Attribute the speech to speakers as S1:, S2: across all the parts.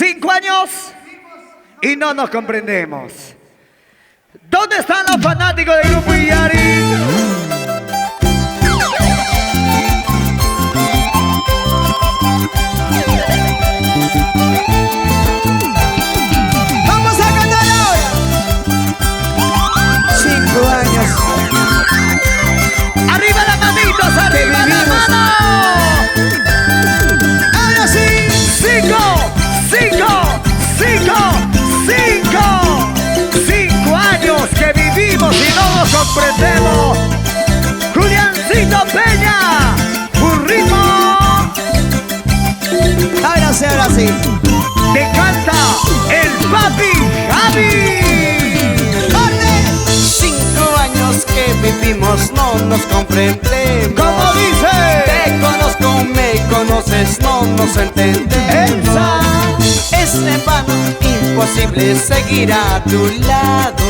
S1: 5 años y no nos comprendemos. ¿Dónde están los fanáticos del Grupo Illari?
S2: Vamos a cantar ahora. 5 años.
S1: ¡Arriba las manitos! ¡Arriba las manos!
S2: Ahora sí.
S1: 5 años que vivimos y no nos comprendemos. Juliancito Peña, un ritmo.
S2: Ahora sí.
S1: Te canta el papi Javi.
S2: 5 años que vivimos, no nos comprendemos.
S1: ¿Cómo dice?
S2: Te conozco, me conoces, no nos entendemos. Es en vano, imposible seguir a tu lado.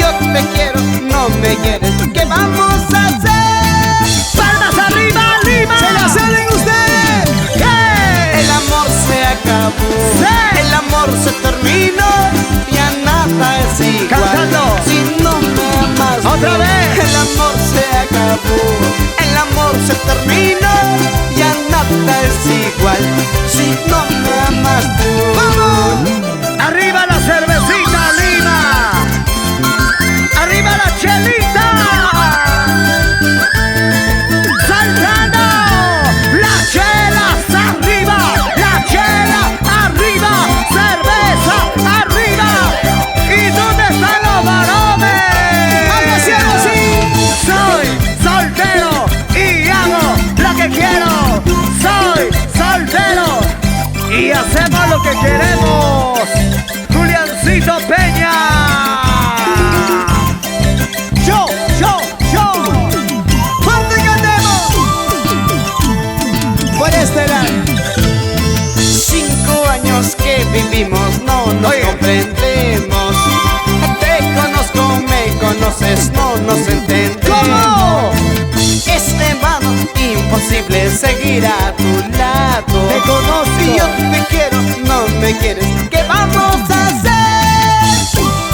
S2: Yo te quiero, no me quieres, ¿qué vamos a hacer?
S1: ¡Palmas arriba, Lima!
S2: ¡Se la salen ustedes!
S1: ¿Qué?
S2: El amor se acabó,
S1: Sí.
S2: el amor se terminó, ya nada es igual.
S1: Cantando.
S2: Si no me amas,
S1: Otra vez.
S2: el amor se acabó, el amor se terminó, ya nada es igual. Si no me amas tú. ¡Vamos!
S1: ¡Arriba la cervecita, Lima! ¡Arriba la chelita! ¡Saltando! ¡Las chelas arriba! ¡La chela arriba! ¡Cerveza arriba! ¿Y dónde están los varones?
S2: ¡Ahora sí!
S1: Soy soltero y hago lo que quiero. Soy soltero y hacemos lo que queremos. Juliancito Peña. Yo.
S2: ¡Fuerte cantemos! Por este lado. 5 años que vivimos, no nos
S1: Oye.
S2: comprendemos. Te conozco, me conoces, no nos entendemos.
S1: ¿Cómo?
S2: Es en vano, imposible seguir a tu lado.
S1: Te conozco.
S2: Y yo te quiero, no me quieres, ¿qué vamos a hacer?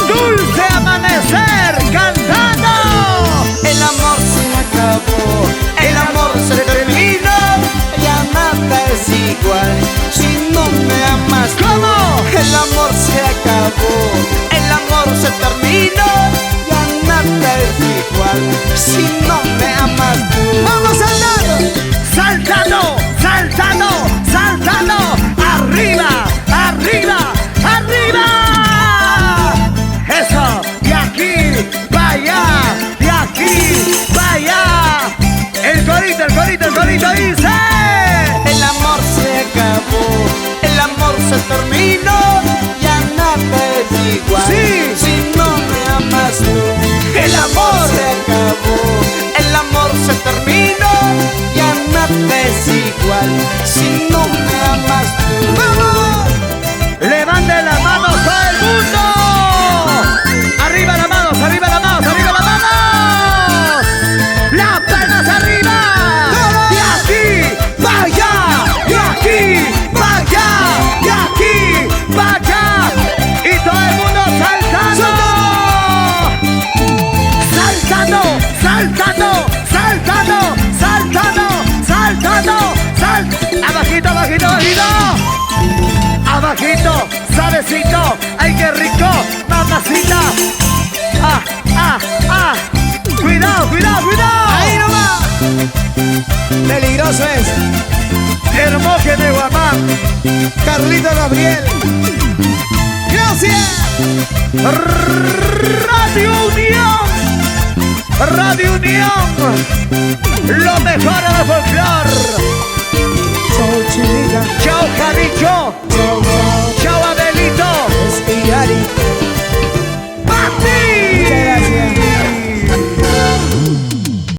S1: Dulce amanecer cantando.
S2: El amor se acabó, el amor se terminó, ya nada es igual. Si no me amas tú,
S1: ¿Cómo?
S2: el amor se acabó, el amor se terminó, ya nada es igual. Si no me amas tú. ¡Vamos
S1: Saltando. Arriba. Eso. De aquí para allá. El corito dice.
S2: El amor se acabó, el amor se terminó, ya nada es igual.
S1: Sí.
S2: Si no me amas tú, el amor se acabó, el amor se terminó, ya nada es igual. Si no me amas tú. ¡Vamos!
S1: Levante las manos todo el mundo. Arriba las manos. Las palmas arriba. De aquí para allá. Y todo el mundo saltando. Abajito, suavecito. Ay, qué rico, mamacita. Cuidado.
S2: Ahí nomás. Peligroso es.
S1: Hermoso de Guamán.
S2: Carlito Gabriel. Gracias.
S1: Radio Unión. Lo mejor de folclor.
S2: Chau, chica.